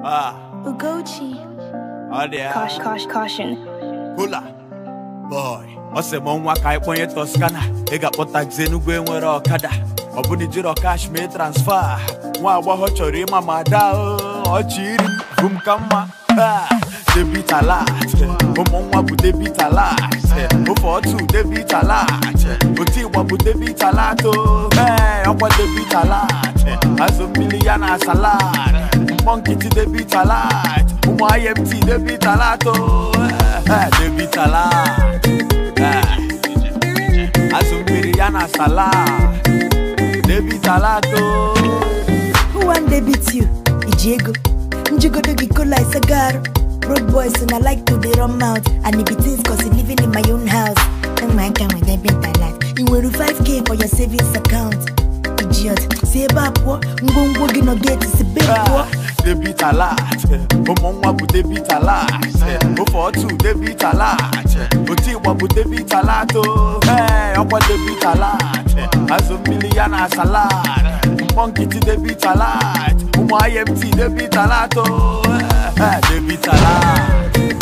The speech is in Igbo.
Ugochi. Oh there. Caution. Hula. Boy. Ose mo nwa ka iponye Toscana. Ega pota Xenugwe nwere Okada. Obuni jiro cash me transfer. Nwa agbaho chọrọ ịma ma da o chiri vum kama. Debit alert. Omo nwa bu debit alert. Ofo tu debit alert. Oti wa bu debit alert o. Okwa debit alert. Azo million salad. Monkey debit alert. Umo IMT debit alert o. Debit alert. Azo million salad. Debit alert o. Who want debit you? Ijego. Njugo do gikola isagaro. Road boys and I like to they run out. And if it is cause you living in my own house. Oh my God, with debit alert. You will 5K for your savings account. Idiot. Say about what? Ngongo gino get is a big what? Debit alert. Omo bu debit alert. Ofo tu debit alert. Oti wa bu debit alert o. Okwa debit alert. Azo million salad. Monkey debit alert. Umo IMT debit alert o. Debit alert.